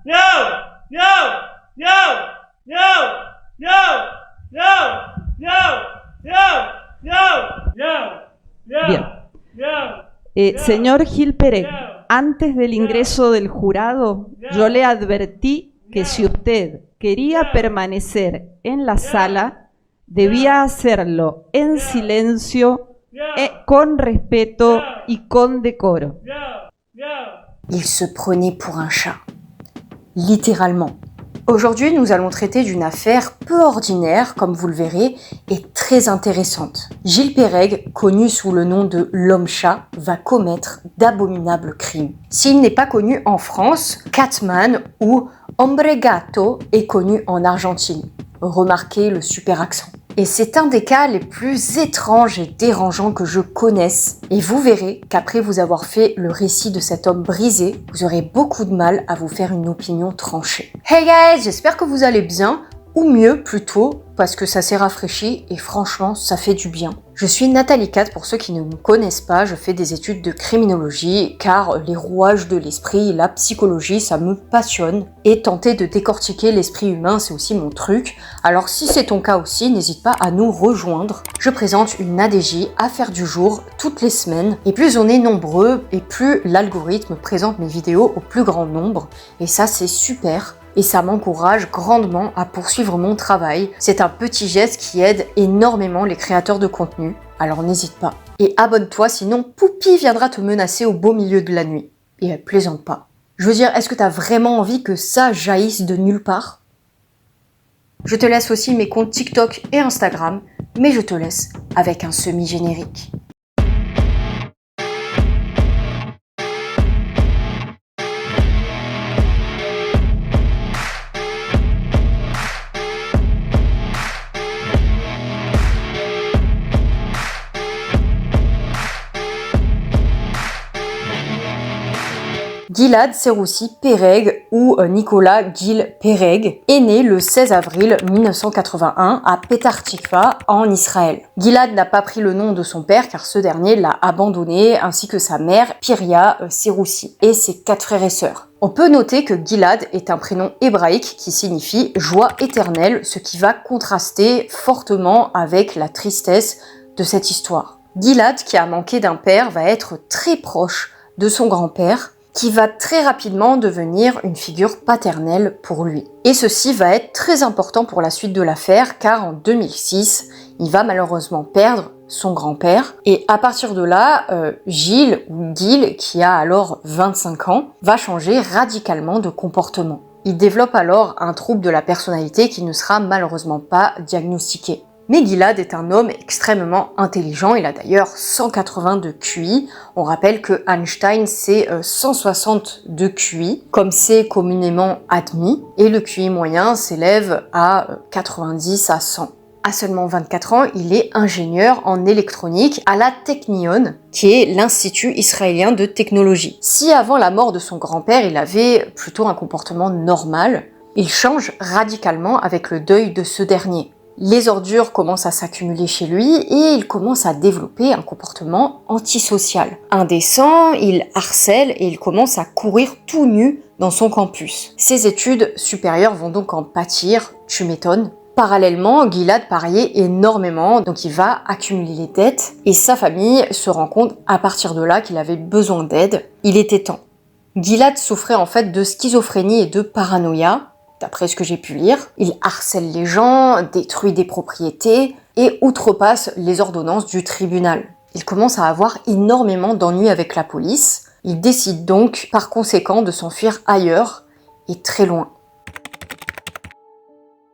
Bien. Señor Gil Pérez, antes del ingreso del jurado, yo le advertí que si usted quería permanecer en la sala, debía hacerlo en silencio, con respeto y con decoro. Il se prenait pour un chat, littéralement. Aujourd'hui, nous allons traiter d'une affaire peu ordinaire, comme vous le verrez, et très intéressante. Gil Pérez, connu sous le nom de l'homme-chat, va commettre d'abominables crimes. S'il n'est pas connu en France, Catman ou Hombre Gato est connu en Argentine. Remarquez le super accent. Et c'est un des cas les plus étranges et dérangeants que je connaisse. Et vous verrez qu'après vous avoir fait le récit de cet homme brisé, vous aurez beaucoup de mal à vous faire une opinion tranchée. Hey guys, j'espère que vous allez bien, ou mieux plutôt, parce que ça s'est rafraîchi et franchement, ça fait du bien. Je suis Nathalie Cat, pour ceux qui ne me connaissent pas, je fais des études de criminologie, car les rouages de l'esprit et la psychologie, ça me passionne. Et tenter de décortiquer l'esprit humain, c'est aussi mon truc. Alors si c'est ton cas aussi, n'hésite pas à nous rejoindre. Je présente une ADJ, affaire du jour, toutes les semaines. Et plus on est nombreux, et plus l'algorithme présente mes vidéos au plus grand nombre. Et ça, c'est super. Et ça m'encourage grandement à poursuivre mon travail. C'est un petit geste qui aide énormément les créateurs de contenu, alors n'hésite pas. Et abonne-toi, sinon Poupie viendra te menacer au beau milieu de la nuit. Et elle plaisante pas. Je veux dire, est-ce que t'as vraiment envie que ça jaillisse de nulle part? Je te laisse aussi mes comptes TikTok et Instagram, mais je te laisse avec un semi-générique. Gilad Seroussi Pereg ou Nicolas Gil Pereg est né le 16 avril 1981 à Petah Tikva en Israël. Gilad n'a pas pris le nom de son père car ce dernier l'a abandonné ainsi que sa mère Piria Seroussi et ses 4 frères et sœurs. On peut noter que Gilad est un prénom hébraïque qui signifie joie éternelle, ce qui va contraster fortement avec la tristesse de cette histoire. Gilad, qui a manqué d'un père, va être très proche de son grand-père, qui va très rapidement devenir une figure paternelle pour lui. Et ceci va être très important pour la suite de l'affaire, car en 2006, il va malheureusement perdre son grand-père. Et à partir de là, Gilles, ou Gil, qui a alors 25 ans, va changer radicalement de comportement. Il développe alors un trouble de la personnalité qui ne sera malheureusement pas diagnostiqué. Mais Gilad est un homme extrêmement intelligent, il a d'ailleurs 180 de QI. On rappelle que Einstein c'est 160 de QI, comme c'est communément admis, et le QI moyen s'élève à 90 à 100. À seulement 24 ans, il est ingénieur en électronique à la Technion, qui est l'Institut israélien de technologie. Si avant la mort de son grand-père, il avait plutôt un comportement normal, il change radicalement avec le deuil de ce dernier. Les ordures commencent à s'accumuler chez lui et il commence à développer un comportement antisocial. Indécent, il harcèle et il commence à courir tout nu dans son campus. Ses études supérieures vont donc en pâtir, tu m'étonnes. Parallèlement, Gilad pariait énormément, donc il va accumuler les dettes et sa famille se rend compte à partir de là qu'il avait besoin d'aide. Il était temps. Gilad souffrait en fait de schizophrénie et de paranoïa. D'après ce que j'ai pu lire, il harcèle les gens, détruit des propriétés et outrepasse les ordonnances du tribunal. Il commence à avoir énormément d'ennuis avec la police. Il décide donc par conséquent de s'enfuir ailleurs et très loin.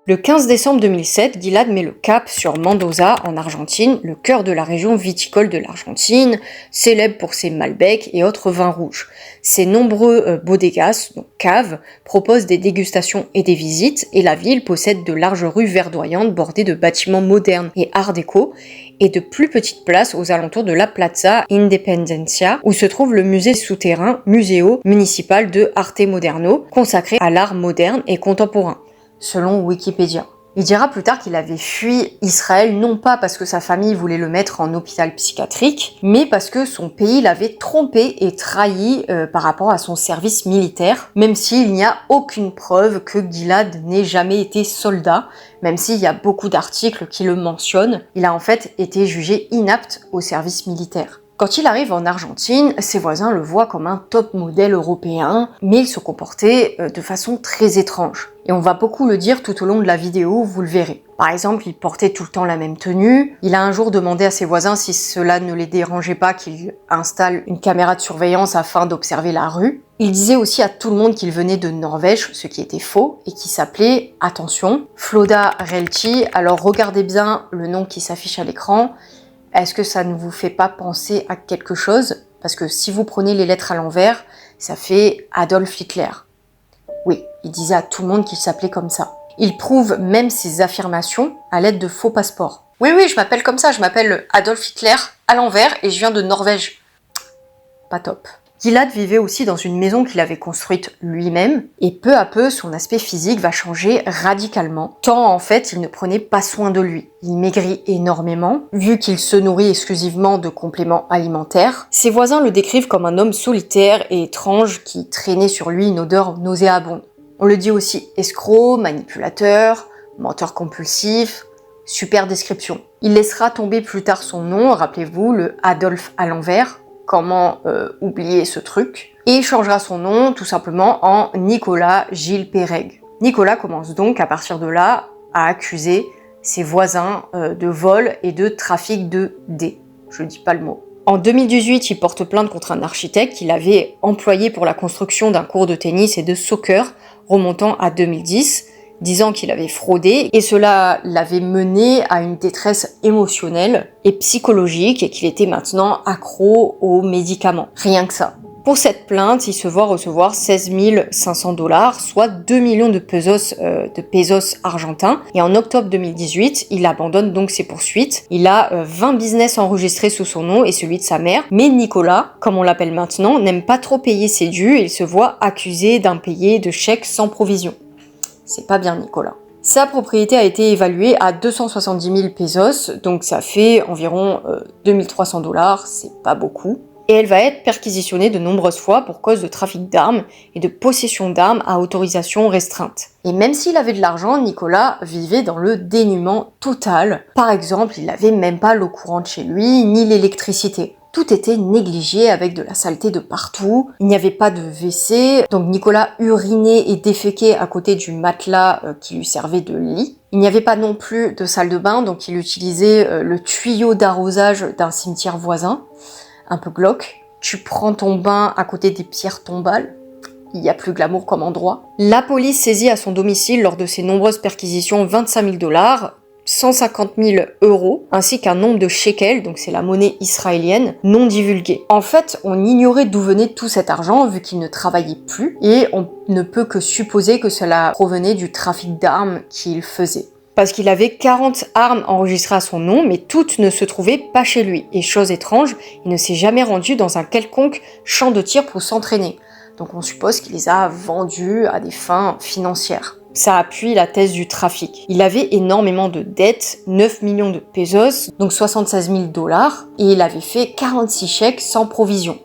Le 15 décembre 2007, Gilad met le cap sur Mendoza en Argentine, le cœur de la région viticole de l'Argentine, célèbre pour ses Malbec et autres vins rouges. Ses nombreux bodegas, donc caves, proposent des dégustations et des visites, et la ville possède de larges rues verdoyantes bordées de bâtiments modernes et art déco, et de plus petites places aux alentours de la Plaza Independencia, où se trouve le musée souterrain Museo Municipal de Arte Moderno, consacré à l'art moderne et contemporain, selon Wikipédia. Il dira plus tard qu'il avait fui Israël non pas parce que sa famille voulait le mettre en hôpital psychiatrique, mais parce que son pays l'avait trompé et trahi par rapport à son service militaire, même s'il n'y a aucune preuve que Gilad n'ait jamais été soldat, même s'il y a beaucoup d'articles qui le mentionnent, il a en fait été jugé inapte au service militaire. Quand il arrive en Argentine, ses voisins le voient comme un top modèle européen, mais il se comportait de façon très étrange. Et on va beaucoup le dire tout au long de la vidéo, vous le verrez. Par exemple, il portait tout le temps la même tenue. Il a un jour demandé à ses voisins si cela ne les dérangeait pas qu'il installe une caméra de surveillance afin d'observer la rue. Il disait aussi à tout le monde qu'il venait de Norvège, ce qui était faux, et qui s'appelait, attention, Floda Relti. Alors regardez bien le nom qui s'affiche à l'écran. Est-ce que ça ne vous fait pas penser à quelque chose? Parce que si vous prenez les lettres à l'envers, ça fait Adolf Hitler. Oui, il disait à tout le monde qu'il s'appelait comme ça. Il prouve même ses affirmations à l'aide de faux passeports. Oui, je m'appelle comme ça, je m'appelle Adolf Hitler à l'envers et je viens de Norvège. Pas top. Gilad vivait aussi dans une maison qu'il avait construite lui-même, et peu à peu, son aspect physique va changer radicalement, tant en fait il ne prenait pas soin de lui. Il maigrit énormément, vu qu'il se nourrit exclusivement de compléments alimentaires. Ses voisins le décrivent comme un homme solitaire et étrange qui traînait sur lui une odeur nauséabonde. On le dit aussi escroc, manipulateur, menteur compulsif, super description. Il laissera tomber plus tard son nom, rappelez-vous, le Adolf à l'envers. Comment oublier ce truc? Et il changera son nom tout simplement en Nicolas Gilles Pereg. Nicolas commence donc à partir de là à accuser ses voisins de vol et de trafic de dés. Je dis pas le mot. En 2018, il porte plainte contre un architecte qu'il avait employé pour la construction d'un court de tennis et de soccer remontant à 2010, disant qu'il avait fraudé et cela l'avait mené à une détresse émotionnelle et psychologique et qu'il était maintenant accro aux médicaments. Rien que ça. Pour cette plainte, il se voit recevoir 16 500 $, soit 2 millions de pesos argentins. Et en octobre 2018, il abandonne donc ses poursuites. Il a 20 business enregistrés sous son nom et celui de sa mère. Mais Nicolas, comme on l'appelle maintenant, n'aime pas trop payer ses dus et il se voit accusé d'impayé de chèques sans provision. C'est pas bien Nicolas. Sa propriété a été évaluée à 270 000 pesos, donc ça fait environ 2300 $, c'est pas beaucoup. Et elle va être perquisitionnée de nombreuses fois pour cause de trafic d'armes et de possession d'armes à autorisation restreinte. Et même s'il avait de l'argent, Nicolas vivait dans le dénuement total. Par exemple, il n'avait même pas l'eau courante chez lui, ni l'électricité. Tout était négligé avec de la saleté de partout. Il n'y avait pas de WC, donc Nicolas urinait et déféquait à côté du matelas qui lui servait de lit. Il n'y avait pas non plus de salle de bain, donc il utilisait le tuyau d'arrosage d'un cimetière voisin. Un peu glauque. Tu prends ton bain à côté des pierres tombales. Il y a plus glamour comme endroit. La police saisit à son domicile lors de ses nombreuses perquisitions 25 000 $, 150 000 €, ainsi qu'un nombre de shekels, donc c'est la monnaie israélienne, non divulguée. En fait, on ignorait d'où venait tout cet argent vu qu'il ne travaillait plus et on ne peut que supposer que cela provenait du trafic d'armes qu'il faisait. Parce qu'il avait 40 armes enregistrées à son nom, mais toutes ne se trouvaient pas chez lui. Et chose étrange, il ne s'est jamais rendu dans un quelconque champ de tir pour s'entraîner. Donc on suppose qu'il les a vendues à des fins financières. Ça appuie la thèse du trafic. Il avait énormément de dettes, 9 millions de pesos, donc 76 000 $, et il avait fait 46 chèques sans provision.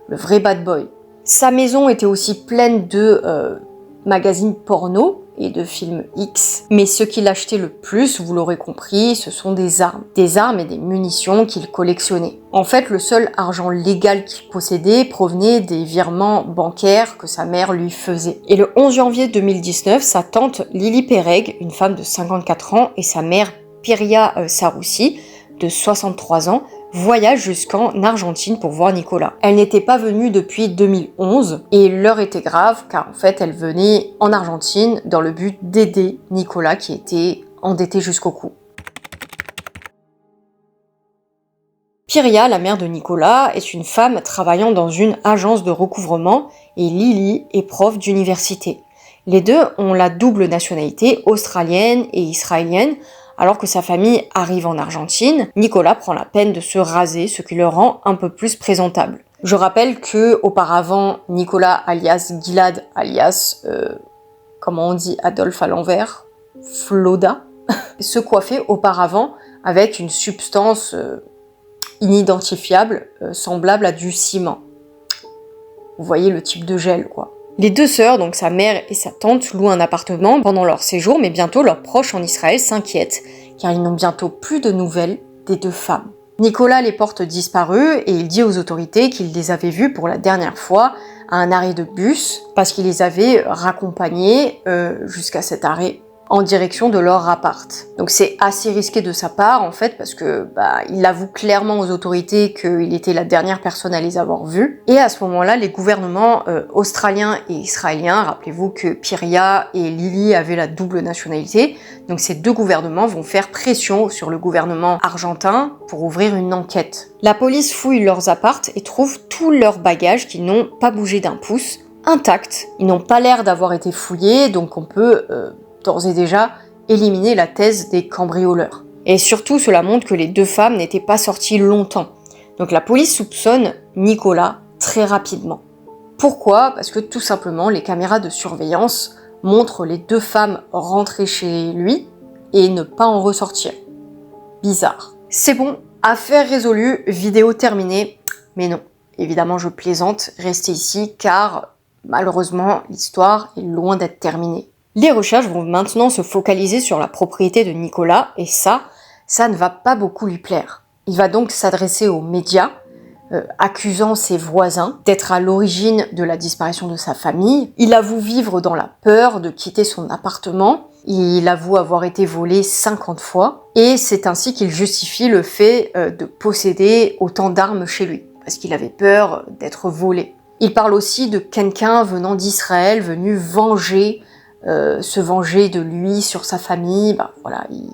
Le vrai bad boy. Sa maison était aussi pleine de magazines porno et de films X. Mais ce qu'il achetait le plus, vous l'aurez compris, ce sont des armes. Des armes et des munitions qu'il collectionnait. En fait, le seul argent légal qu'il possédait provenait des virements bancaires que sa mère lui faisait. Et le 11 janvier 2019, sa tante Lili Pereg, une femme de 54 ans, et sa mère Piria Saroussi, de 63 ans, voyage jusqu'en Argentine pour voir Nicolas. Elle n'était pas venue depuis 2011 et l'heure était grave car en fait elle venait en Argentine dans le but d'aider Nicolas qui était endetté jusqu'au cou. Piria, la mère de Nicolas, est une femme travaillant dans une agence de recouvrement et Lily est prof d'université. Les deux ont la double nationalité australienne et israélienne. Alors que sa famille arrive en Argentine, Nicolas prend la peine de se raser, ce qui le rend un peu plus présentable. Je rappelle que auparavant, Nicolas alias Gilad alias, comment on dit Adolphe à l'envers, Floda, se coiffaient auparavant avec une substance inidentifiable, semblable à du ciment. Vous voyez le type de gel, quoi. Les deux sœurs, donc sa mère et sa tante, louent un appartement pendant leur séjour, mais bientôt leurs proches en Israël s'inquiètent, car ils n'ont bientôt plus de nouvelles des deux femmes. Nicolas les porte disparus et il dit aux autorités qu'il les avait vues pour la dernière fois à un arrêt de bus, parce qu'il les avait raccompagnés jusqu'à cet arrêt en direction de leur appart. Donc c'est assez risqué de sa part en fait parce que il avoue clairement aux autorités qu'il était la dernière personne à les avoir vus. Et à ce moment-là, les gouvernements australiens et israéliens, rappelez-vous que Piria et Lily avaient la double nationalité, donc ces deux gouvernements vont faire pression sur le gouvernement argentin pour ouvrir une enquête. La police fouille leurs apparts et trouve tous leurs bagages qui n'ont pas bougé d'un pouce, intacts. Ils n'ont pas l'air d'avoir été fouillés, donc on peut d'ores et déjà éliminer la thèse des cambrioleurs. Et surtout, cela montre que les deux femmes n'étaient pas sorties longtemps. Donc la police soupçonne Nicolas très rapidement. Pourquoi ? Parce que tout simplement, les caméras de surveillance montrent les deux femmes rentrer chez lui et ne pas en ressortir. Bizarre. C'est bon, affaire résolue, vidéo terminée. Mais non, évidemment je plaisante, restez ici car malheureusement l'histoire est loin d'être terminée. Les recherches vont maintenant se focaliser sur la propriété de Nicolas et ça ne va pas beaucoup lui plaire. Il va donc s'adresser aux médias, accusant ses voisins d'être à l'origine de la disparition de sa famille. Il avoue vivre dans la peur de quitter son appartement. Il avoue avoir été volé 50 fois. Et c'est ainsi qu'il justifie le fait de posséder autant d'armes chez lui, parce qu'il avait peur d'être volé. Il parle aussi de quelqu'un venant d'Israël, venu se venger de lui sur sa famille. Il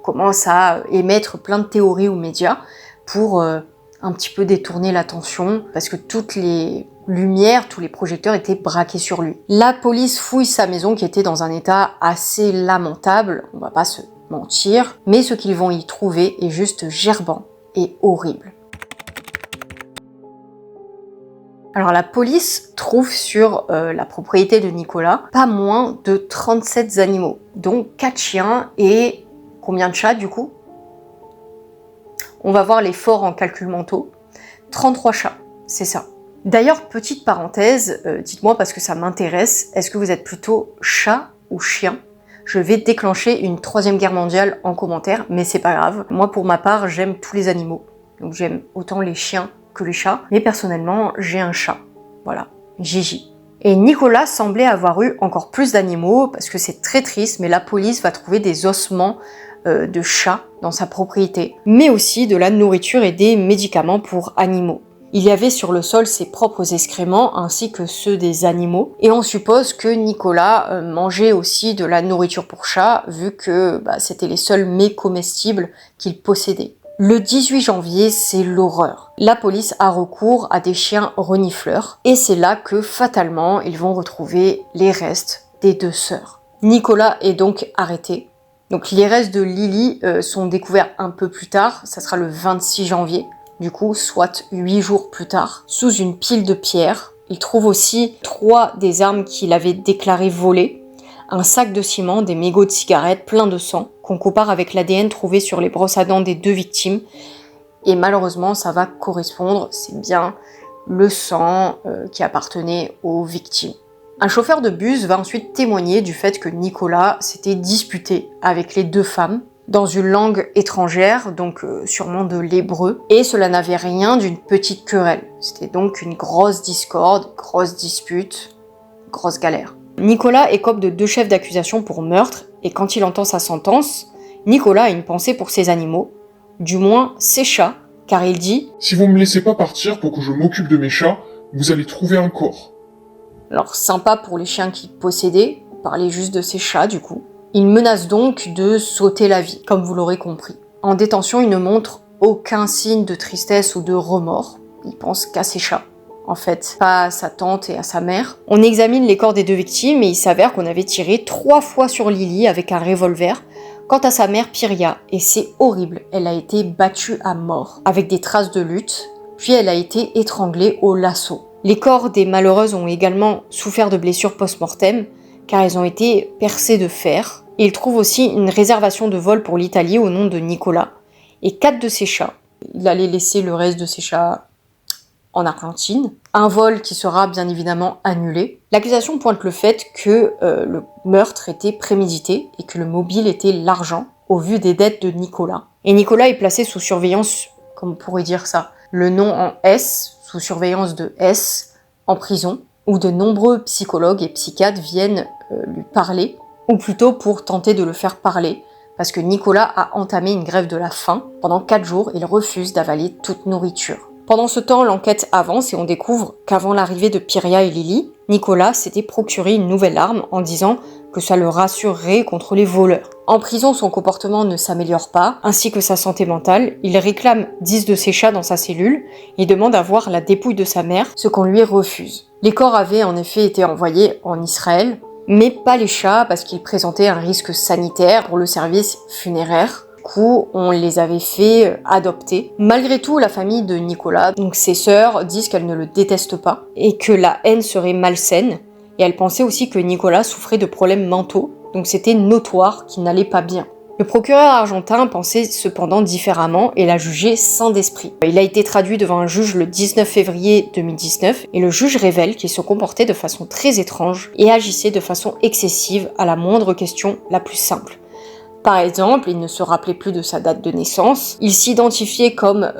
commence à émettre plein de théories aux médias pour un petit peu détourner l'attention parce que toutes les lumières, tous les projecteurs étaient braqués sur lui. La police fouille sa maison qui était dans un état assez lamentable, on va pas se mentir, mais ce qu'ils vont y trouver est juste gerbant et horrible. Alors la police trouve sur la propriété de Nicolas pas moins de 37 animaux, dont 4 chiens et combien de chats du coup ? On va voir les forts en calcul mentaux. 33 chats, c'est ça. D'ailleurs, petite parenthèse, dites-moi parce que ça m'intéresse, est-ce que vous êtes plutôt chat ou chien ? Je vais déclencher une 3e guerre mondiale en commentaire, mais c'est pas grave. Moi pour ma part, j'aime tous les animaux, donc j'aime autant les chiens que les chats, mais personnellement, j'ai un chat. Voilà, Gigi. Et Nicolas semblait avoir eu encore plus d'animaux, parce que c'est très triste, mais la police va trouver des ossements de chats dans sa propriété, mais aussi de la nourriture et des médicaments pour animaux. Il y avait sur le sol ses propres excréments ainsi que ceux des animaux, et on suppose que Nicolas mangeait aussi de la nourriture pour chats, vu que c'était les seuls mets comestibles qu'il possédait. Le 18 janvier, c'est l'horreur. La police a recours à des chiens renifleurs et c'est là que, fatalement, ils vont retrouver les restes des deux sœurs. Nicolas est donc arrêté. Donc les restes de Lily sont découverts un peu plus tard, ça sera le 26 janvier, du coup, soit 8 jours plus tard, sous une pile de pierres. Il trouve aussi 3 des armes qu'il avait déclarées volées, un sac de ciment, des mégots de cigarettes pleins de sang, qu'on compare avec l'ADN trouvé sur les brosses à dents des deux victimes. Et malheureusement, ça va correspondre, c'est bien le sang qui appartenait aux victimes. Un chauffeur de bus va ensuite témoigner du fait que Nicolas s'était disputé avec les deux femmes dans une langue étrangère, donc sûrement de l'hébreu, et cela n'avait rien d'une petite querelle. C'était donc une grosse discorde, grosse dispute, grosse galère. Nicolas écope de 2 chefs d'accusation pour meurtre, et quand il entend sa sentence, Nicolas a une pensée pour ses animaux, du moins ses chats, car il dit « Si vous me laissez pas partir pour que je m'occupe de mes chats, vous allez trouver un corps. » Alors sympa pour les chiens qu'il possédait, on parlait juste de ses chats du coup. Il menace donc de s'ôter la vie, comme vous l'aurez compris. En détention, il ne montre aucun signe de tristesse ou de remords, il pense qu'à ses chats. En fait, pas à sa tante et à sa mère. On examine les corps des deux victimes et il s'avère qu'on avait tiré 3 fois sur Lily avec un revolver. Quant à sa mère Piria, et c'est horrible, elle a été battue à mort, avec des traces de lutte, puis elle a été étranglée au lasso. Les corps des malheureuses ont également souffert de blessures post-mortem, car elles ont été percées de fer, Et il trouve aussi une réservation de vol pour l'Italie au nom de Nicolas. Et 4 de ses chats. Il allait laisser le reste de ses chats en Argentine. Un vol qui sera bien évidemment annulé. L'accusation pointe le fait que le meurtre était prémédité et que le mobile était l'argent au vu des dettes de Nicolas. Et Nicolas est placé sous surveillance, comme on pourrait dire ça, le nom en S, sous surveillance de S, en prison, où de nombreux psychologues et psychiatres viennent lui parler, ou plutôt pour tenter de le faire parler, parce que Nicolas a entamé une grève de la faim. Pendant 4 jours, il refuse d'avaler toute nourriture. Pendant ce temps, l'enquête avance et on découvre qu'avant l'arrivée de Piria et Lily, Nicolas s'était procuré une nouvelle arme en disant que ça le rassurerait contre les voleurs. En prison, son comportement ne s'améliore pas, ainsi que sa santé mentale. Il réclame 10 de ses chats dans sa cellule et demande à voir la dépouille de sa mère, ce qu'on lui refuse. Les corps avaient en effet été envoyés en Israël, mais pas les chats parce qu'ils présentaient un risque sanitaire pour le service funéraire. Du coup, on les avait fait adopter. Malgré tout, la famille de Nicolas, donc ses sœurs, disent qu'elles ne le détestent pas et que la haine serait malsaine. Et elles pensaient aussi que Nicolas souffrait de problèmes mentaux, donc c'était notoire qu'il n'allait pas bien. Le procureur argentin pensait cependant différemment et l'a jugé sain d'esprit. Il a été traduit devant un juge le 19 février 2019 et le juge révèle qu'il se comportait de façon très étrange et agissait de façon excessive à la moindre question la plus simple. Par exemple, il ne se rappelait plus de sa date de naissance, il s'identifiait comme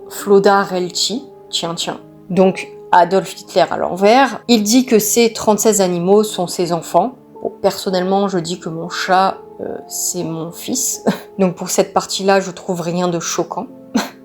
Floda Relci, tiens, donc Adolf Hitler à l'envers. Il dit que ces 36 animaux sont ses enfants. Bon, personnellement, je dis que mon chat, c'est mon fils. Donc pour cette partie-là, je trouve rien de choquant.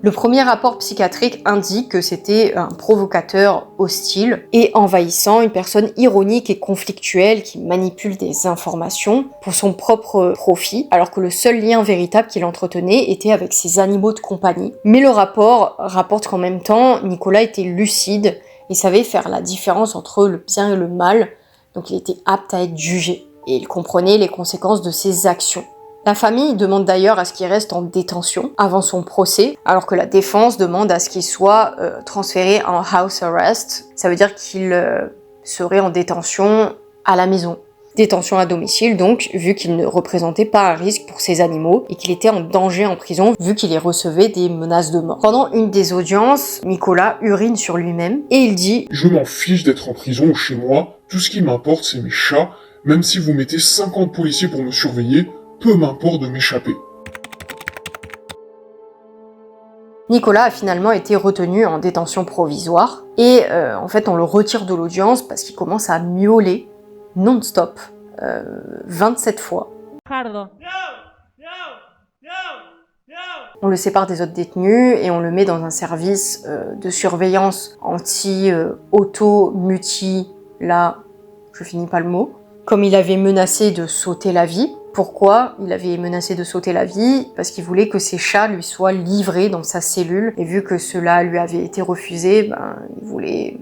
Le premier rapport psychiatrique indique que c'était un provocateur hostile et envahissant, une personne ironique et conflictuelle qui manipule des informations pour son propre profit, alors que le seul lien véritable qu'il entretenait était avec ses animaux de compagnie. Mais le rapport rapporte qu'en même temps, Nicolas était lucide et savait faire la différence entre le bien et le mal, donc il était apte à être jugé et il comprenait les conséquences de ses actions. La famille demande d'ailleurs à ce qu'il reste en détention avant son procès, alors que la défense demande à ce qu'il soit transféré en house arrest. Ça veut dire qu'il serait en détention à la maison. Détention à domicile donc, vu qu'il ne représentait pas un risque pour ses animaux et qu'il était en danger en prison, vu qu'il y recevait des menaces de mort. Pendant une des audiences, Nicolas urine sur lui-même et il dit « Je m'en fiche d'être en prison ou chez moi, tout ce qui m'importe c'est mes chats, même si vous mettez 50 policiers pour me surveiller, peu m'importe de m'échapper. » Nicolas a finalement été retenu en détention provisoire et en fait on le retire de l'audience parce qu'il commence à miauler non-stop 27 fois. On le sépare des autres détenus et on le met dans un service de surveillance anti-auto-muti, là je finis pas le mot. Comme il avait menacé de sauter la vie. Pourquoi il avait menacé de sauter la vie? Parce qu'il voulait que ses chats lui soient livrés dans sa cellule. Et vu que cela lui avait été refusé, il voulait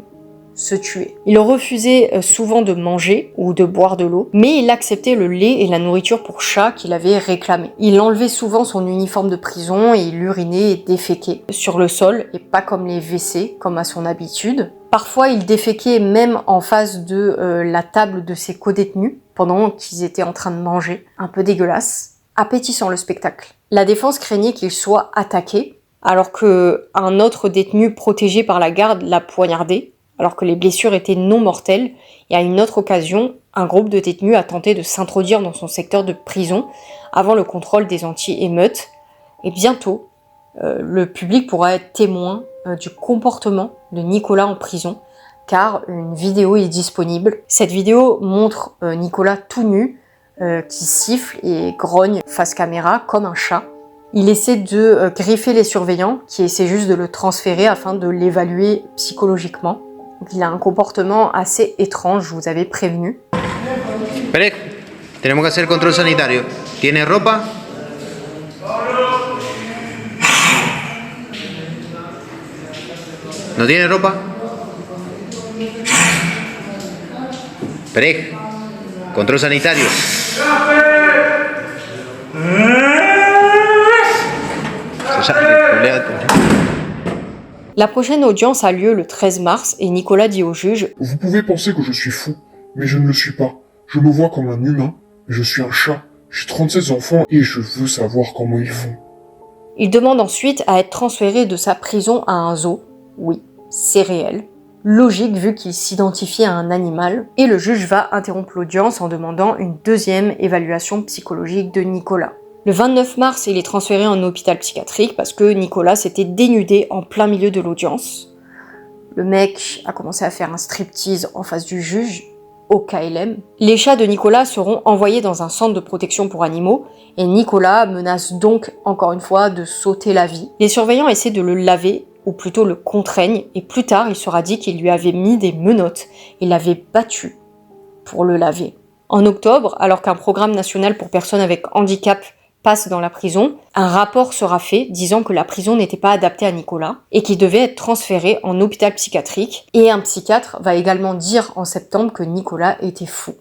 se tuer. Il refusait souvent de manger ou de boire de l'eau, mais il acceptait le lait et la nourriture pour chat qu'il avait réclamé. Il enlevait souvent son uniforme de prison et il urinait et déféquait sur le sol et pas comme les WC, comme à son habitude. Parfois, il déféquait même en face de la table de ses codétenus pendant qu'ils étaient en train de manger. Un peu dégueulasse, appétissant le spectacle. La défense craignait qu'il soit attaqué, alors qu'un autre détenu protégé par la garde l'a poignardé, alors que les blessures étaient non mortelles. Et à une autre occasion, un groupe de détenus a tenté de s'introduire dans son secteur de prison avant le contrôle des anti-émeutes. Et bientôt, le public pourra être témoin du comportement de Nicolas en prison, car une vidéo est disponible. Cette vidéo montre Nicolas tout nu, qui siffle et grogne face caméra comme un chat. Il essaie de griffer les surveillants, qui essaient juste de le transférer afin de l'évaluer psychologiquement. Donc, il a un comportement assez étrange, je vous avais prévenu. Pérez, tenemos que hacer el control sanitario. ¿Tiene ropa? ¿No tiene ropa? Pérez, control sanitario. La prochaine audience a lieu le 13 mars et Nicolas dit au juge « Vous pouvez penser que je suis fou, mais je ne le suis pas. Je me vois comme un humain, mais je suis un chat. J'ai 37 enfants et je veux savoir comment ils vont. Il demande ensuite à être transféré de sa prison à un zoo. Oui, c'est réel. Logique vu qu'il s'identifie à un animal. Et le juge va interrompre l'audience en demandant une deuxième évaluation psychologique de Nicolas. Le 29 mars, il est transféré en hôpital psychiatrique parce que Nicolas s'était dénudé en plein milieu de l'audience. Le mec a commencé à faire un striptease en face du juge, au KLM. Les chats de Nicolas seront envoyés dans un centre de protection pour animaux et Nicolas menace donc encore une fois de sauter la vie. Les surveillants essaient de le laver, ou plutôt le contraignent, et plus tard il sera dit qu'il lui avait mis des menottes et l'avait battu pour le laver. En octobre, alors qu'un programme national pour personnes avec handicap passe dans la prison, un rapport sera fait disant que la prison n'était pas adaptée à Nicolas et qu'il devait être transféré en hôpital psychiatrique, et un psychiatre va également dire en septembre que Nicolas était fou.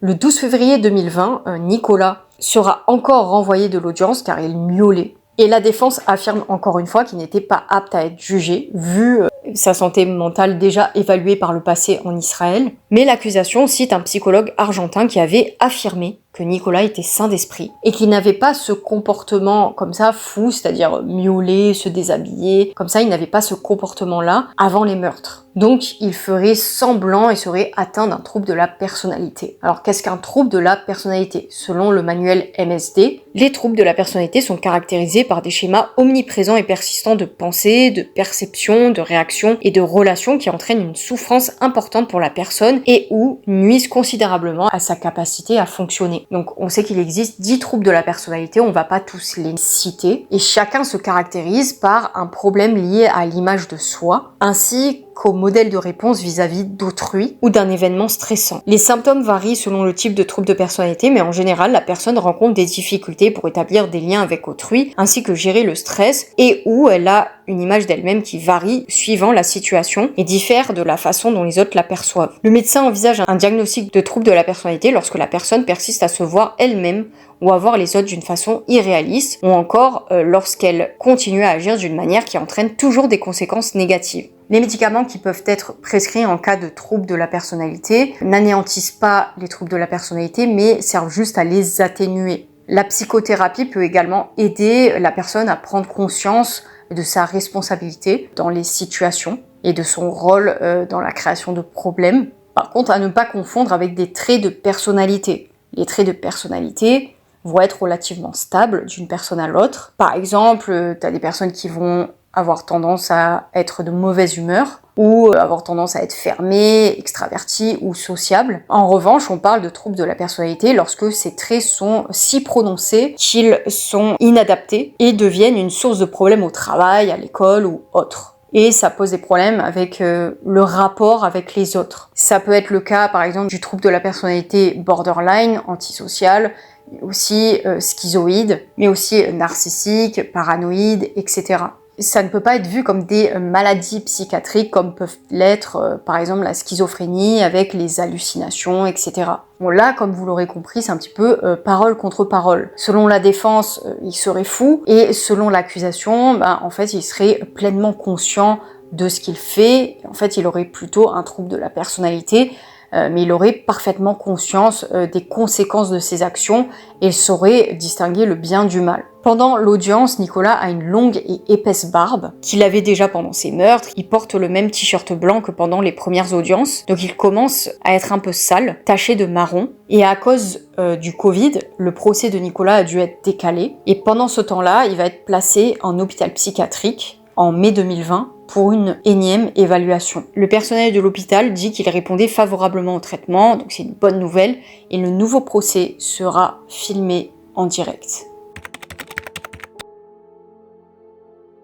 Le 12 février 2020, Nicolas sera encore renvoyé de l'audience car il miaulait. Et la défense affirme encore une fois qu'il n'était pas apte à être jugé, vu sa santé mentale déjà évaluée par le passé en Israël. Mais l'accusation cite un psychologue argentin qui avait affirmé que Nicolas était sain d'esprit et qu'il n'avait pas ce comportement comme ça fou, c'est-à-dire miauler, se déshabiller, comme ça il n'avait pas ce comportement-là avant les meurtres. Donc il ferait semblant et serait atteint d'un trouble de la personnalité. Alors qu'est-ce qu'un trouble de la personnalité? Selon le manuel MSD, les troubles de la personnalité sont caractérisés par des schémas omniprésents et persistants de pensée, de perception, de réaction et de relations qui entraînent une souffrance importante pour la personne et ou nuisent considérablement à sa capacité à fonctionner. Donc on sait qu'il existe 10 troubles de la personnalité, on va pas tous les citer, et chacun se caractérise par un problème lié à l'image de soi, ainsi qu'au modèle de réponse vis-à-vis d'autrui ou d'un événement stressant. Les symptômes varient selon le type de trouble de personnalité, mais en général, la personne rencontre des difficultés pour établir des liens avec autrui, ainsi que gérer le stress, et où elle a une image d'elle-même qui varie suivant la situation et diffère de la façon dont les autres la perçoivent. Le médecin envisage un diagnostic de trouble de la personnalité lorsque la personne persiste à se voir elle-même ou à voir les autres d'une façon irréaliste, ou encore lorsqu'elle continue à agir d'une manière qui entraîne toujours des conséquences négatives. Les médicaments qui peuvent être prescrits en cas de trouble de la personnalité n'anéantissent pas les troubles de la personnalité, mais servent juste à les atténuer. La psychothérapie peut également aider la personne à prendre conscience de sa responsabilité dans les situations et de son rôle dans la création de problèmes. Par contre, à ne pas confondre avec des traits de personnalité. Les traits de personnalité vont être relativement stables d'une personne à l'autre. Par exemple, tu as des personnes qui vont avoir tendance à être de mauvaise humeur ou avoir tendance à être fermées, extraverties ou sociables. En revanche, on parle de troubles de la personnalité lorsque ces traits sont si prononcés qu'ils sont inadaptés et deviennent une source de problèmes au travail, à l'école ou autre. Et ça pose des problèmes avec le rapport avec les autres. Ça peut être le cas, par exemple, du trouble de la personnalité borderline, antisocial, aussi schizoïde, mais aussi narcissique, paranoïde, etc. Ça ne peut pas être vu comme des maladies psychiatriques comme peuvent l'être, par exemple, la schizophrénie avec les hallucinations, etc. Bon, là, comme vous l'aurez compris, c'est un petit peu parole contre parole. Selon la défense, il serait fou, et selon l'accusation, en fait, il serait pleinement conscient de ce qu'il fait. En fait, il aurait plutôt un trouble de la personnalité, mais il aurait parfaitement conscience des conséquences de ses actions et saurait distinguer le bien du mal. Pendant l'audience, Nicolas a une longue et épaisse barbe qu'il avait déjà pendant ses meurtres. Il porte le même t-shirt blanc que pendant les premières audiences, donc il commence à être un peu sale, taché de marron. Et à cause du Covid, le procès de Nicolas a dû être décalé. Et pendant ce temps-là, il va être placé en hôpital psychiatrique en mai 2020 pour une énième évaluation. Le personnel de l'hôpital dit qu'il répondait favorablement au traitement, donc c'est une bonne nouvelle, et le nouveau procès sera filmé en direct.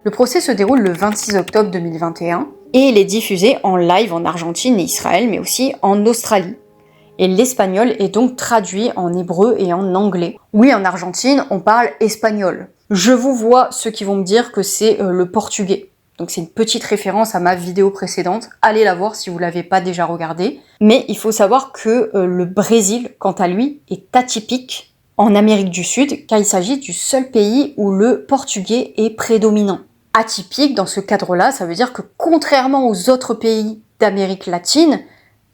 Le procès se déroule le 26 octobre 2021 et il est diffusé en live en Argentine et Israël, mais aussi en Australie. Et l'espagnol est donc traduit en hébreu et en anglais. Oui, en Argentine, on parle espagnol. Je vous vois ceux qui vont me dire que c'est le portugais. Donc c'est une petite référence à ma vidéo précédente. Allez la voir si vous l'avez pas déjà regardée. Mais il faut savoir que le Brésil, quant à lui, est atypique en Amérique du Sud, car il s'agit du seul pays où le portugais est prédominant. Atypique, dans ce cadre-là, ça veut dire que contrairement aux autres pays d'Amérique latine,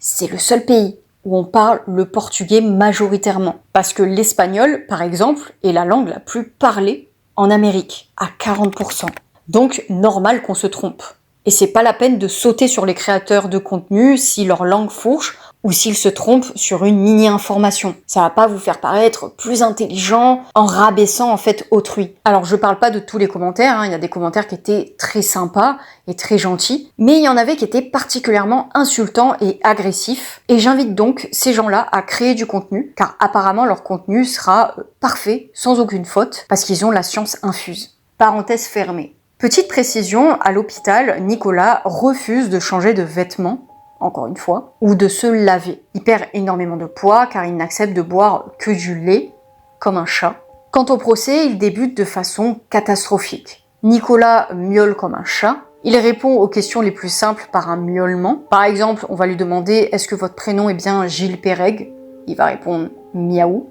c'est le seul pays où on parle le portugais majoritairement. Parce que l'espagnol, par exemple, est la langue la plus parlée en Amérique, à 40%. Donc, normal qu'on se trompe. Et c'est pas la peine de sauter sur les créateurs de contenu si leur langue fourche ou s'ils se trompent sur une mini-information. Ça va pas vous faire paraître plus intelligent en rabaissant en fait autrui. Alors je parle pas de tous les commentaires, il y a des commentaires qui étaient très sympas et très gentils, mais il y en avait qui étaient particulièrement insultants et agressifs, et j'invite donc ces gens-là à créer du contenu, car apparemment leur contenu sera parfait, sans aucune faute, parce qu'ils ont la science infuse. Parenthèse fermée. Petite précision, à l'hôpital, Nicolas refuse de changer de vêtements, encore une fois, ou de se laver. Il perd énormément de poids car il n'accepte de boire que du lait, comme un chat. Quant au procès, il débute de façon catastrophique. Nicolas miaule comme un chat. Il répond aux questions les plus simples par un miaulement. Par exemple, on va lui demander « Est-ce que votre prénom est bien Gilles Pereg ?» Il va répondre « Miaou ».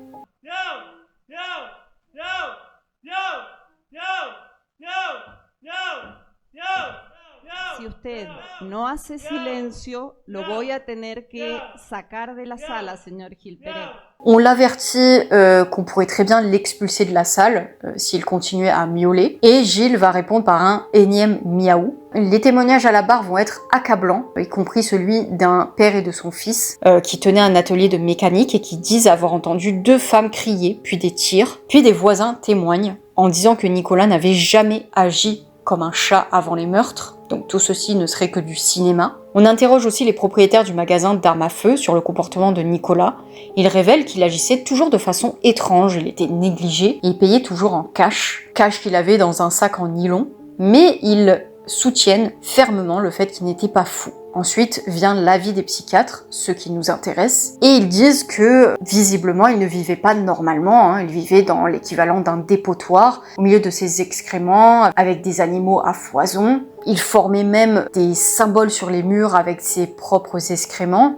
Si usted no hace silencio, lo voy a tener que sacar de la sala, señor Gil Pérez. On l'avertit qu'on pourrait très bien l'expulser de la salle s'il continuait à miauler. Et Gilles va répondre par un énième miaou. Les témoignages à la barre vont être accablants, y compris celui d'un père et de son fils qui tenaient un atelier de mécanique et qui disent avoir entendu 2 femmes crier, puis des tirs. Puis des voisins témoignent en disant que Nicolas n'avait jamais agi comme un chat avant les meurtres. Donc tout ceci ne serait que du cinéma. On interroge aussi les propriétaires du magasin d'armes à feu sur le comportement de Nicolas. Ils révèlent qu'il agissait toujours de façon étrange, il était négligé et il payait toujours en cash qu'il avait dans un sac en nylon. Mais ils soutiennent fermement le fait qu'il n'était pas fou. Ensuite vient l'avis des psychiatres, ceux qui nous intéressent, et ils disent que visiblement il ne vivait pas normalement, il vivait dans l'équivalent d'un dépotoir, au milieu de ses excréments, avec des animaux à foison. Il formait même des symboles sur les murs avec ses propres excréments,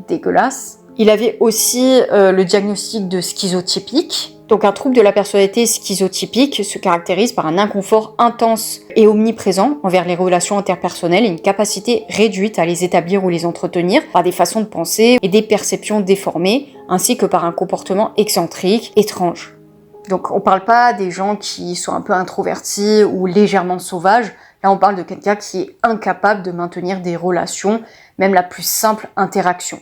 dégueulasse. Il avait aussi le diagnostic de schizotypique. Donc un trouble de la personnalité schizotypique se caractérise par un inconfort intense et omniprésent envers les relations interpersonnelles et une capacité réduite à les établir ou les entretenir par des façons de penser et des perceptions déformées, ainsi que par un comportement excentrique, étrange. Donc on parle pas des gens qui sont un peu introvertis ou légèrement sauvages, là on parle de quelqu'un qui est incapable de maintenir des relations, même la plus simple interaction.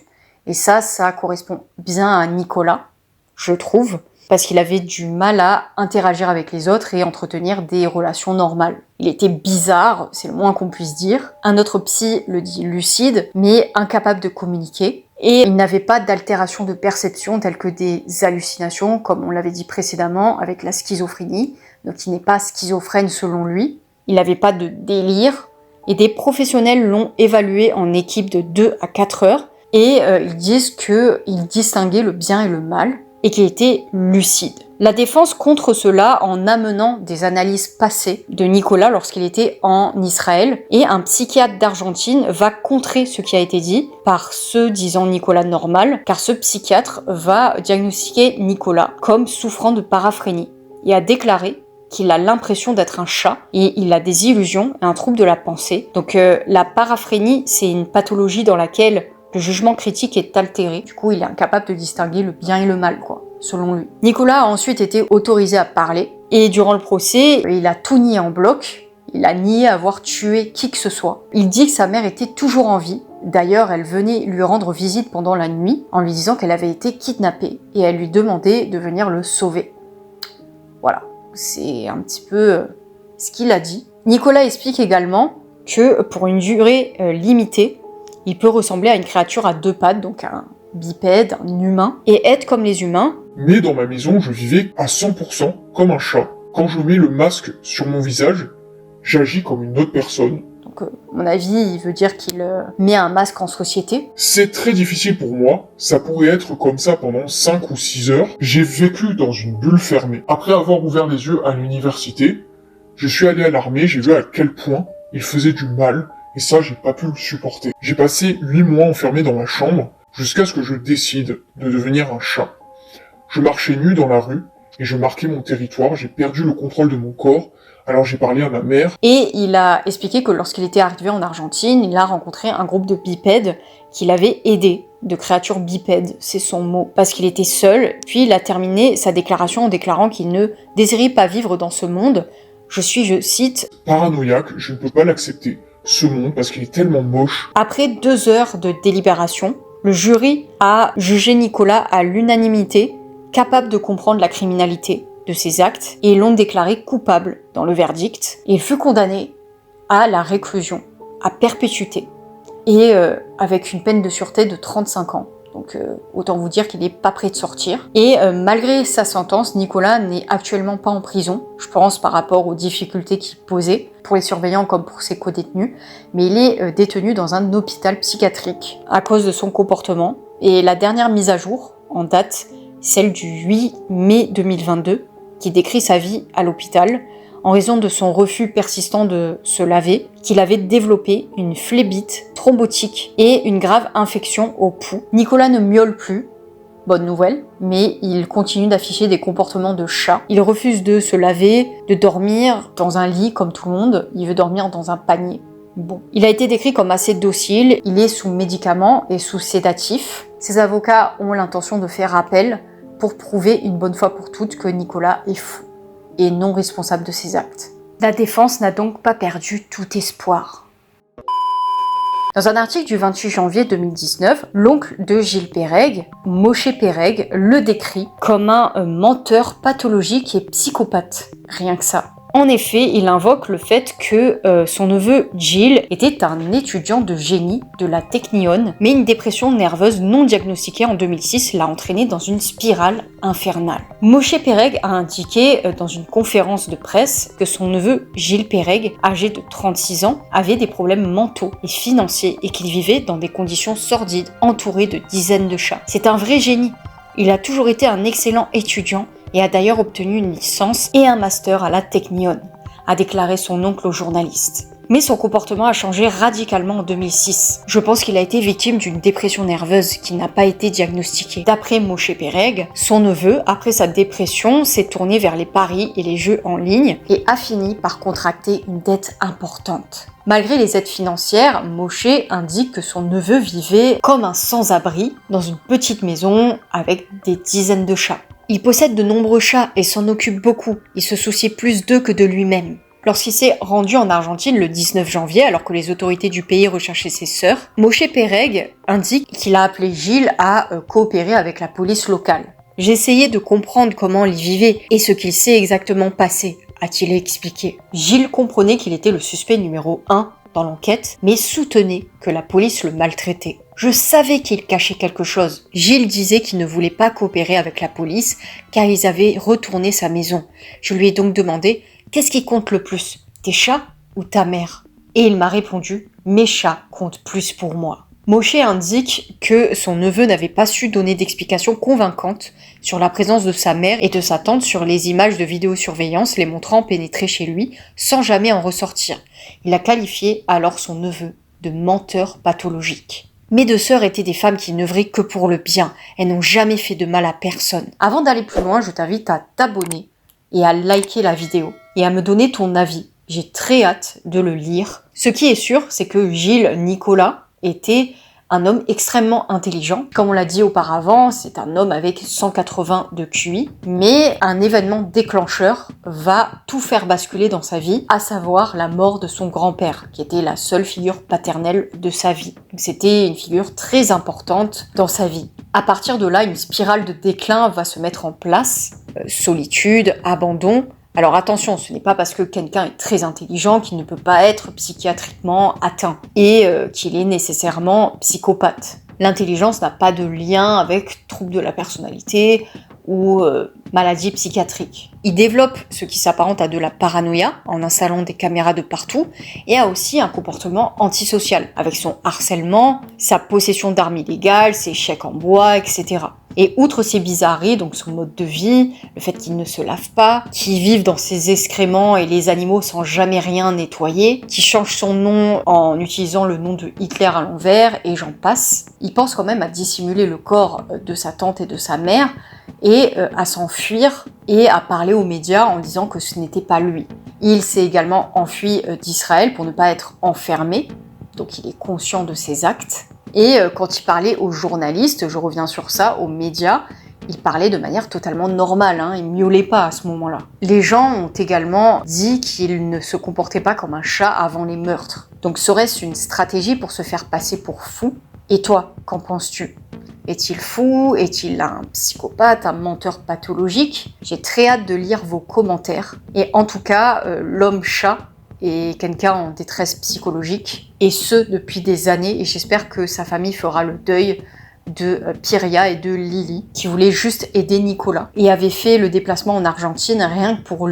Et ça correspond bien à Nicolas, je trouve, parce qu'il avait du mal à interagir avec les autres et entretenir des relations normales. Il était bizarre, c'est le moins qu'on puisse dire. Un autre psy le dit lucide, mais incapable de communiquer. Et il n'avait pas d'altération de perception telles que des hallucinations, comme on l'avait dit précédemment, avec la schizophrénie. Donc il n'est pas schizophrène selon lui. Il n'avait pas de délire. Et des professionnels l'ont évalué en équipe de 2 à 4 heures. Et ils disent qu'il distinguait le bien et le mal, et qu'il était lucide. La défense contre cela en amenant des analyses passées de Nicolas lorsqu'il était en Israël, et un psychiatre d'Argentine va contrer ce qui a été dit par ceux disant Nicolas normal, car ce psychiatre va diagnostiquer Nicolas comme souffrant de paraphrénie, et a déclaré qu'il a l'impression d'être un chat, et il a des illusions et un trouble de la pensée. Donc la paraphrénie, c'est une pathologie dans laquelle le jugement critique est altéré, du coup il est incapable de distinguer le bien et le mal, selon lui. Nicolas a ensuite été autorisé à parler, et durant le procès, il a tout nié en bloc, il a nié avoir tué qui que ce soit. Il dit que sa mère était toujours en vie, d'ailleurs elle venait lui rendre visite pendant la nuit, en lui disant qu'elle avait été kidnappée, et elle lui demandait de venir le sauver. Voilà, c'est un petit peu ce qu'il a dit. Nicolas explique également que pour une durée limitée, il peut ressembler à une créature à 2 pattes, donc un bipède, un humain, et être comme les humains. Mais dans ma maison, je vivais à 100% comme un chat. Quand je mets le masque sur mon visage, j'agis comme une autre personne. Donc, à mon avis, il veut dire qu'il met un masque en société. C'est très difficile pour moi, ça pourrait être comme ça pendant 5 ou 6 heures. J'ai vécu dans une bulle fermée. Après avoir ouvert les yeux à l'université, je suis allé à l'armée, j'ai vu à quel point il faisait du mal. Et ça, j'ai pas pu le supporter. J'ai passé 8 mois enfermé dans ma chambre, jusqu'à ce que je décide de devenir un chat. Je marchais nu dans la rue, et je marquais mon territoire, j'ai perdu le contrôle de mon corps, alors j'ai parlé à ma mère. Et il a expliqué que lorsqu'il était arrivé en Argentine, il a rencontré un groupe de bipèdes qui l'avait aidé, de créatures bipèdes, c'est son mot, parce qu'il était seul, puis il a terminé sa déclaration en déclarant qu'il ne désirait pas vivre dans ce monde. Je suis, je cite, « Paranoïaque, je ne peux pas l'accepter, ce monde, parce qu'il est tellement moche. » Après 2 heures de délibération, le jury a jugé Nicolas à l'unanimité, capable de comprendre la criminalité de ses actes, et l'ont déclaré coupable dans le verdict. Il fut condamné à la réclusion, à perpétuité, et avec une peine de sûreté de 35 ans. Donc autant vous dire qu'il n'est pas prêt de sortir. Et malgré sa sentence, Nicolas n'est actuellement pas en prison, je pense par rapport aux difficultés qu'il posait, pour les surveillants comme pour ses co-détenus, mais il est détenu dans un hôpital psychiatrique à cause de son comportement. Et la dernière mise à jour, en date, celle du 8 mai 2022, qui décrit sa vie à l'hôpital, en raison de son refus persistant de se laver, qu'il avait développé une phlébite thrombotique et une grave infection au pouls. Nicolas ne miaule plus, bonne nouvelle, mais il continue d'afficher des comportements de chat. Il refuse de se laver, de dormir dans un lit comme tout le monde, il veut dormir dans un panier. Bon. Il a été décrit comme assez docile, il est sous médicaments et sous sédatifs. Ses avocats ont l'intention de faire appel pour prouver une bonne fois pour toutes que Nicolas est fou et non responsable de ses actes. La défense n'a donc pas perdu tout espoir. Dans un article du 28 janvier 2019, l'oncle de Gilles Pereg, Moshe Pereg, le décrit comme un menteur pathologique et psychopathe. Rien que ça. En effet, il invoque le fait que son neveu Gilles était un étudiant de génie de la Technion, mais une dépression nerveuse non diagnostiquée en 2006 l'a entraîné dans une spirale infernale. Moshe Pereg a indiqué dans une conférence de presse que son neveu Gilles Pereg, âgé de 36 ans, avait des problèmes mentaux et financiers et qu'il vivait dans des conditions sordides, entouré de dizaines de chats. C'est un vrai génie. Il a toujours été un excellent étudiant et a d'ailleurs obtenu une licence et un master à la Technion, a déclaré son oncle au journaliste. Mais son comportement a changé radicalement en 2006. Je pense qu'il a été victime d'une dépression nerveuse qui n'a pas été diagnostiquée. D'après Moshe Pereg, son neveu, après sa dépression, s'est tourné vers les paris et les jeux en ligne et a fini par contracter une dette importante. Malgré les aides financières, Moshe indique que son neveu vivait comme un sans-abri dans une petite maison avec des dizaines de chats. Il possède de nombreux chats et s'en occupe beaucoup. Il se soucie plus d'eux que de lui-même. Lorsqu'il s'est rendu en Argentine le 19 janvier, alors que les autorités du pays recherchaient ses sœurs, Moshe Pereg indique qu'il a appelé Gilles à coopérer avec la police locale. « J'ai essayé de comprendre comment il vivait et ce qu'il s'est exactement passé », a-t-il expliqué. Gilles comprenait qu'il était le suspect numéro 1 dans l'enquête, mais soutenait que la police le maltraitait. Je savais qu'il cachait quelque chose. Gilles disait qu'il ne voulait pas coopérer avec la police car ils avaient retourné sa maison. Je lui ai donc demandé « Qu'est-ce qui compte le plus, tes chats ou ta mère ?» Et il m'a répondu « Mes chats comptent plus pour moi ». Moshe indique que son neveu n'avait pas su donner d'explications convaincantes sur la présence de sa mère et de sa tante sur les images de vidéosurveillance les montrant pénétrer chez lui sans jamais en ressortir. Il a qualifié alors son neveu de menteur pathologique. Mes 2 sœurs étaient des femmes qui n'œuvraient que pour le bien. Elles n'ont jamais fait de mal à personne. Avant d'aller plus loin, je t'invite à t'abonner et à liker la vidéo et à me donner ton avis. J'ai très hâte de le lire. Ce qui est sûr, c'est que Gilles Nicolas était un homme extrêmement intelligent. Comme on l'a dit auparavant, c'est un homme avec 180 de QI, mais un événement déclencheur va tout faire basculer dans sa vie, à savoir la mort de son grand-père, qui était la seule figure paternelle de sa vie. C'était une figure très importante dans sa vie. À partir de là, une spirale de déclin va se mettre en place, solitude, abandon. Alors attention, ce n'est pas parce que quelqu'un est très intelligent qu'il ne peut pas être psychiatriquement atteint et qu'il est nécessairement psychopathe. L'intelligence n'a pas de lien avec trouble de la personnalité ou maladie psychiatrique. Il développe ce qui s'apparente à de la paranoïa en installant des caméras de partout et a aussi un comportement antisocial avec son harcèlement, sa possession d'armes illégales, ses chèques en bois, etc. Et outre ces bizarreries, donc son mode de vie, le fait qu'il ne se lave pas, qu'il vive dans ses excréments et les animaux sans jamais rien nettoyer, qu'il change son nom en utilisant le nom de Hitler à l'envers, et j'en passe, il pense quand même à dissimuler le corps de sa tante et de sa mère, et à s'enfuir et a parlé aux médias en disant que ce n'était pas lui. Il s'est également enfui d'Israël pour ne pas être enfermé, donc il est conscient de ses actes. Et quand il parlait aux journalistes, je reviens sur ça, aux médias, il parlait de manière totalement normale, hein, il miaulait pas à ce moment-là. Les gens ont également dit qu'il ne se comportait pas comme un chat avant les meurtres. Donc serait-ce une stratégie pour se faire passer pour fou? Et toi, qu'en penses-tu? Est-il fou? Est-il un psychopathe, un menteur pathologique? J'ai très hâte de lire vos commentaires. Et en tout cas, l'homme chat est quelqu'un en détresse psychologique, et ce depuis des années, et j'espère que sa famille fera le deuil de Piria et de Lily, qui voulaient juste aider Nicolas, et avaient fait le déplacement en Argentine rien que pour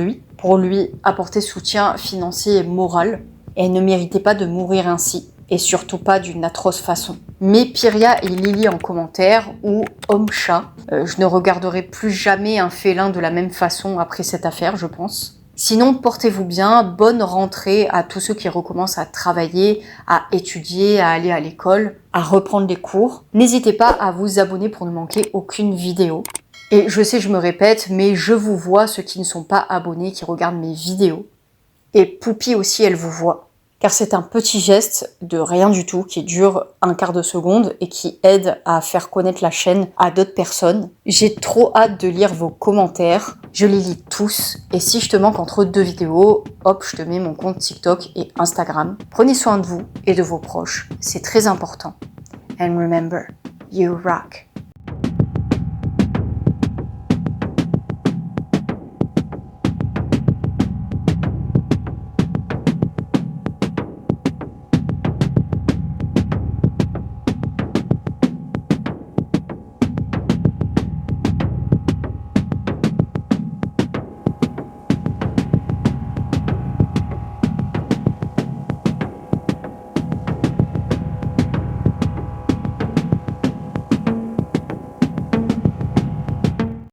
lui apporter soutien financier et moral, et elle ne méritait pas de mourir ainsi, et surtout pas d'une atroce façon. Mais Piria et Lily en commentaire, ou homme-chat, je ne regarderai plus jamais un félin de la même façon après cette affaire, je pense. Sinon, portez-vous bien, bonne rentrée à tous ceux qui recommencent à travailler, à étudier, à aller à l'école, à reprendre les cours. N'hésitez pas à vous abonner pour ne manquer aucune vidéo. Et je sais, je me répète, mais je vous vois, ceux qui ne sont pas abonnés, qui regardent mes vidéos. Et Poupie aussi, elle vous voit. Car c'est un petit geste de rien du tout qui dure un quart de seconde et qui aide à faire connaître la chaîne à d'autres personnes. J'ai trop hâte de lire vos commentaires, je les lis tous, et si je te manque entre deux vidéos, hop, je te mets mon compte TikTok et Instagram. Prenez soin de vous et de vos proches, c'est très important. And remember, you rock.